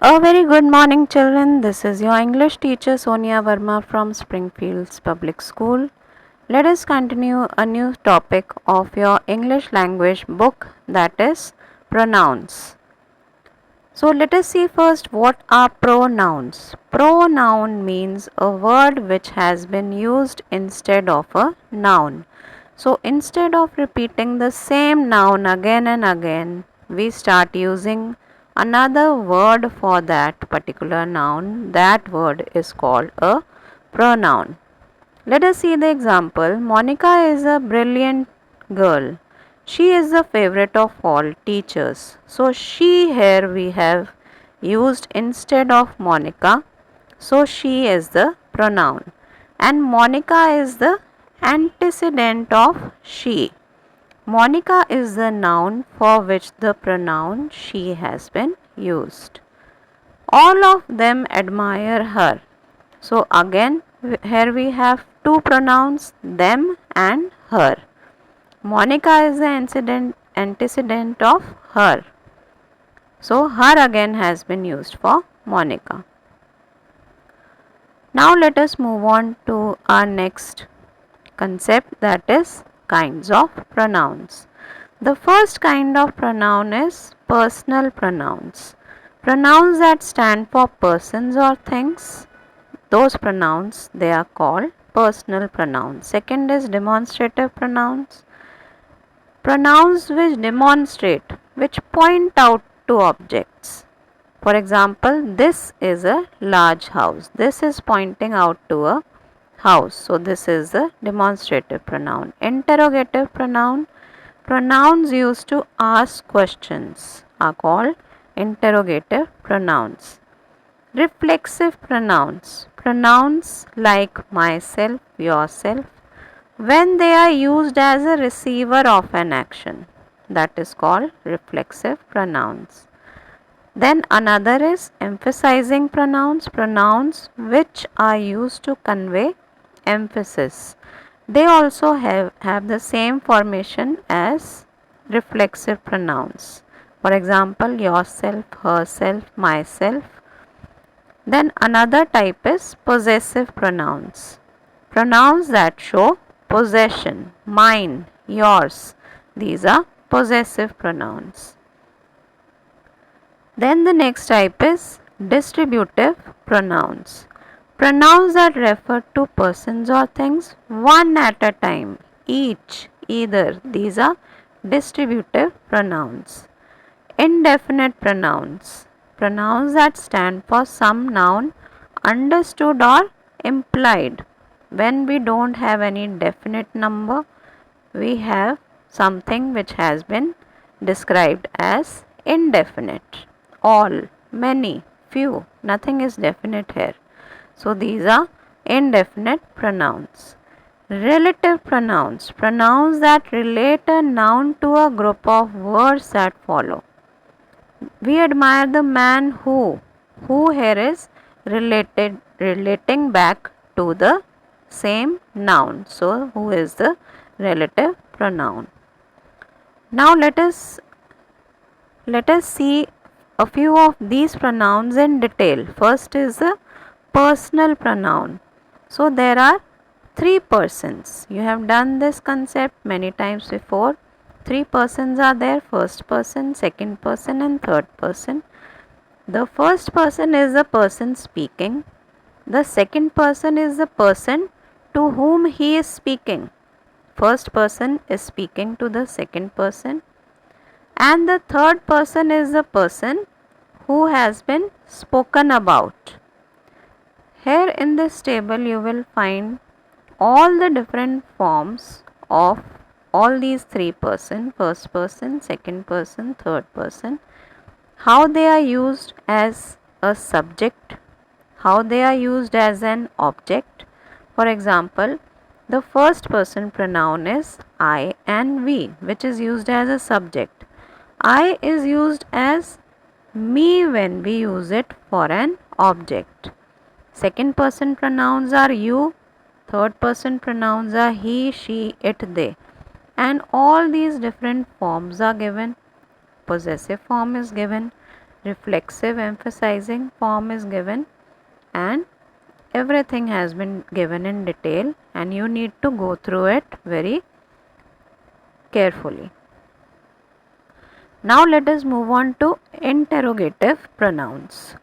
A very good morning, children. This is your English teacher Sonia Verma from Springfields Public School. Let us continue a new topic of your English language book, that is pronouns. So let us see first what are pronouns. Pronoun means a word which has been used instead of a noun. So instead of repeating the same noun again and again, we start using another word for that particular noun. That word is called a pronoun. Let us see the example. Monica is a brilliant girl. She is the favorite of all teachers. So she here we have used instead of Monica. So she is the pronoun. And Monica is the antecedent of she. Monica is the noun for which the pronoun she has been used. All of them admire her. So again here we have two pronouns, them and her. Monica is the antecedent of her. So her again has been used for Monica. Now let us move on to our next concept, that is kinds of pronouns. The first kind of pronoun is personal pronouns. Pronouns that stand for persons or things, those pronouns they are called personal pronouns. Second is demonstrative pronouns. Pronouns which demonstrate, which point out to objects. For example, this is a large house. This is pointing out to a house. So this is the demonstrative pronoun. Interrogative pronoun. Pronouns used to ask questions are called interrogative pronouns. Reflexive pronouns. Pronouns like myself, yourself, when they are used as a receiver of an action, that is called reflexive pronouns. Then another is emphasizing pronouns, pronouns which are used to convey emphasis. They also have the same formation as reflexive pronouns. For example, yourself, herself, myself. Then another type is possessive pronouns. Pronouns that show possession, mine, yours. These are possessive pronouns. Then the next type is distributive pronouns. Pronouns that refer to persons or things one at a time, each, either. These are distributive pronouns. Indefinite pronouns. Pronouns that stand for some noun understood or implied. When we don't have any definite number, we have something which has been described as indefinite. All, many, few, nothing is definite here. So these are indefinite pronouns. Relative pronouns. Pronouns that relate a noun to a group of words that follow. We admire the man who here is relating back to the same noun. So who is the relative pronoun. Now let us see a few of these pronouns in detail. First is the personal pronoun. So there are three persons. You have done this concept many times before. Three persons are there: first person, second person and third person. The first person is the person speaking. The second person is the person to whom he is speaking. First person is speaking to the second person. And the third person is the person who has been spoken about. Here in this table you will find all the different forms of all these three persons: first person, second person, third person, how they are used as a subject, how they are used as an object. For example, the first person pronoun is I and we, which is used as a subject. I is used as me when we use it for an object. Second person pronouns are you, third person pronouns are he, she, it, they. And all these different forms are given. Possessive form is given. reflexive emphasizing form is given, and everything has been given in detail, and you need to go through it very carefully. Now let us move on to interrogative pronouns.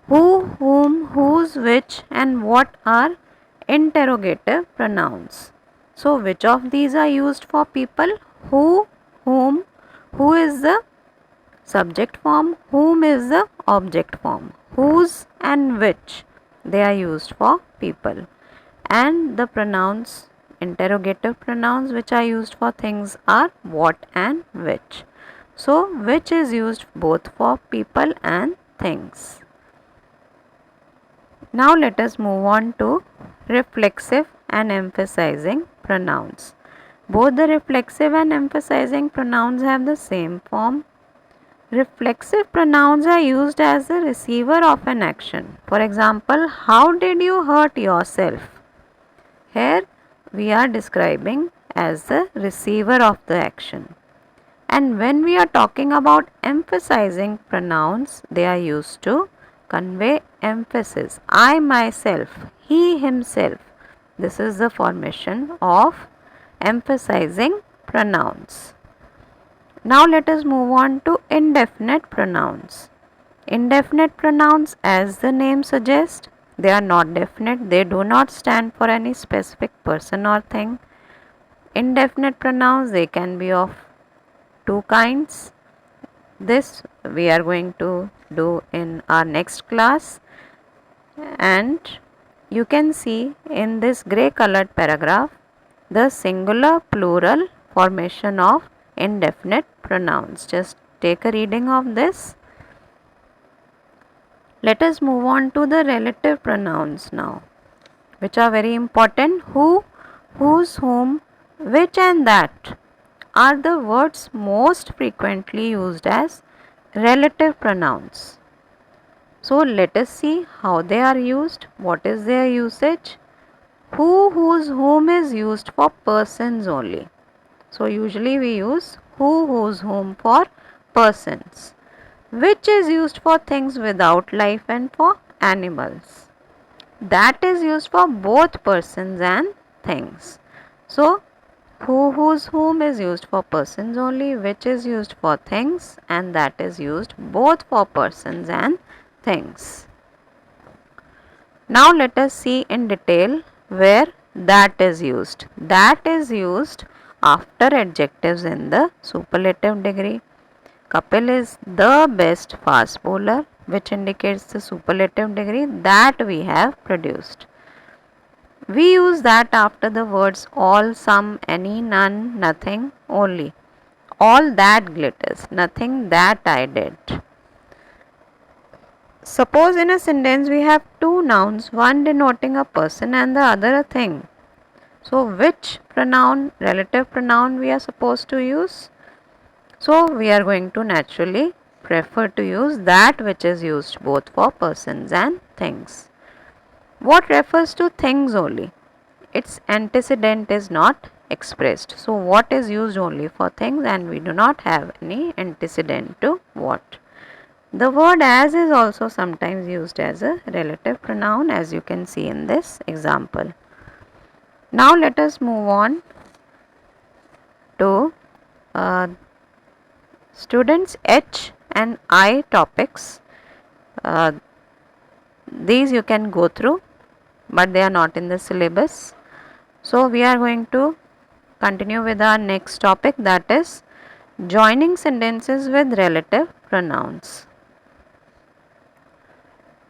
Who, whom, whose, which and what are interrogative pronouns. So which of these are used for people? Who, whom, who is the subject form, whom is the object form, whose and which, they are used for people. And the pronouns, interrogative pronouns which are used for things are what and which. So which is used both for people and things. Now let us move on to reflexive and emphasizing pronouns. Both the reflexive and emphasizing pronouns have the same form. Reflexive pronouns are used as the receiver of an action. For example, how did you hurt yourself? Here we are describing as the receiver of the action. And when we are talking about emphasizing pronouns, they are used to convey emphasis. I myself, he himself. This is the formation of emphasizing pronouns. Now let us move on to indefinite pronouns. Indefinite pronouns, as the name suggests, they are not definite. They do not stand for any specific person or thing. Indefinite pronouns, they can be of two kinds. This we are going to do in our next class, and you can see in this grey colored paragraph the singular plural formation of indefinite pronouns. Just take a reading of this. Let us move on to the relative pronouns now, which are very important. Who, whose, whom, which and that are the words most frequently used as relative pronouns. So let us see how they are used. What is their usage? Who, whose, whom is used for persons only. So usually we use who, whose, whom for persons. Which is used for things without life and for animals. That is used for both persons and things. So who, whose, whom is used for persons only, which is used for things, and that is used both for persons and things. Now let us see in detail where that is used. That is used after adjectives in the superlative degree. Kapil is the best fast bowler, which indicates the superlative degree that we have produced. We use that after the words all, some, any, none, nothing, only. All that glitters, nothing that I did. Suppose in a sentence we have two nouns, one denoting a person and the other a thing. So which pronoun, relative pronoun we are supposed to use? So we are going to naturally prefer to use that which is used both for persons and things. What refers to things only? Its antecedent is not expressed. So what is used only for things, and we do not have any antecedent to what. The word as is also sometimes used as a relative pronoun, as you can see in this example. Now let us move on to students H and I topics. These you can go through, but they are not in the syllabus. So we are going to continue with our next topic, that is joining sentences with relative pronouns.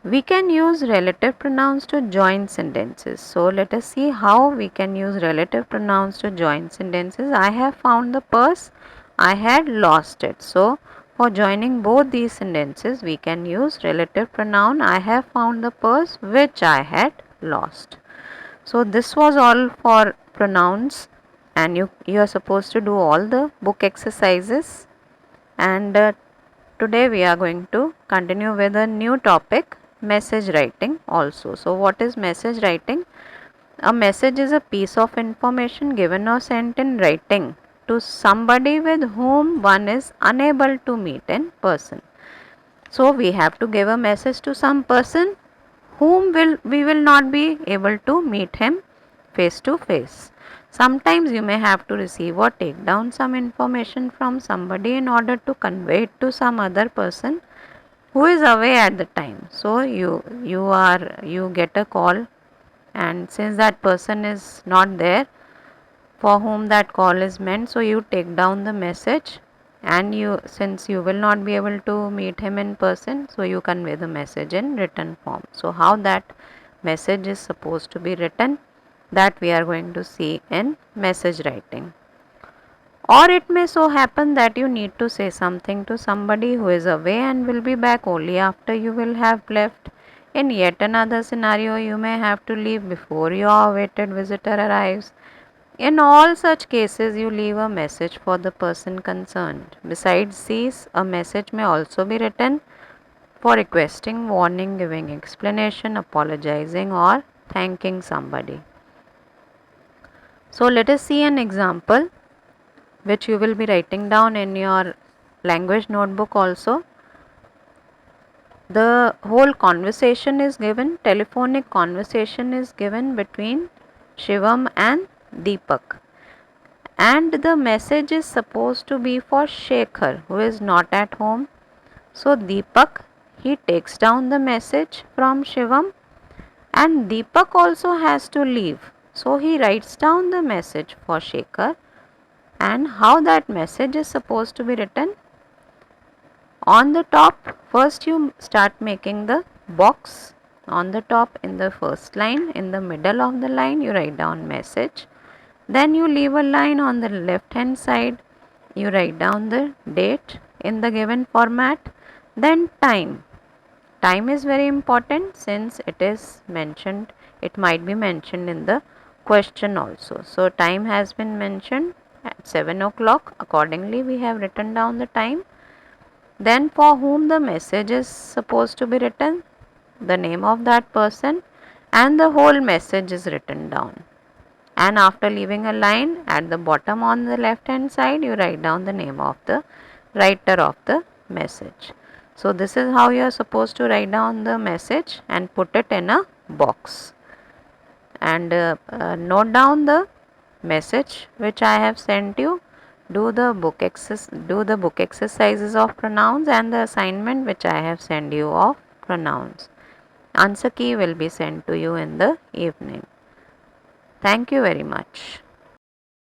We can use relative pronouns to join sentences. So let us see how we can use relative pronouns to join sentences. I have found the purse, I had lost it. So for joining both these sentences, we can use relative pronoun I have found the purse which I had lost. So this was all for pronouns, and you are supposed to do all the book exercises, and today we are going to continue with a new topic, message writing also. So what is message writing? A message is a piece of information given or sent in writing to somebody with whom one is unable to meet in person. So we have to give a message to some person whom we will not be able to meet him face to face. Sometimes you may have to receive or take down some information from somebody in order to convey it to some other person who is away at the time. So you get a call, and since that person is not there for whom that call is meant, so you take down the message, and you, since you will not be able to meet him in person, so you convey the message in written form. So how that message is supposed to be written, that we are going to see in message writing. Or it may so happen that you need to say something to somebody who is away and will be back only after you will have left. In yet another scenario, you may have to leave before your awaited visitor arrives. In all such cases, you leave a message for the person concerned. Besides these, a message may also be written for requesting, warning, giving explanation, apologizing, or thanking somebody. So, let us see an example which you will be writing down in your language notebook also. The whole conversation is given, telephonic conversation is given between Shivam and Deepak. And the message is supposed to be for Shekhar, who is not at home. So Deepak, he takes down the message from Shivam, and Deepak also has to leave. So he writes down the message for Shekhar, and how that message is supposed to be written. On the top, first you start making the box. On the top, in the first line, in the middle of the line, you write down message. Then you leave a line on the left hand side, you write down the date in the given format. Then time. Time is very important, since it is mentioned, it might be mentioned in the question also. So time has been mentioned at 7 o'clock. Accordingly, we have written down the time. Then for whom the message is supposed to be written, the name of that person, and the whole message is written down. And after leaving a line at the bottom on the left hand side, you write down the name of the writer of the message. So this is how you are supposed to write down the message and put it in a box. And note down the message which I have sent you. Do the book exercises of pronouns and the assignment which I have sent you of pronouns. Answer key will be sent to you in the evening. Thank you very much.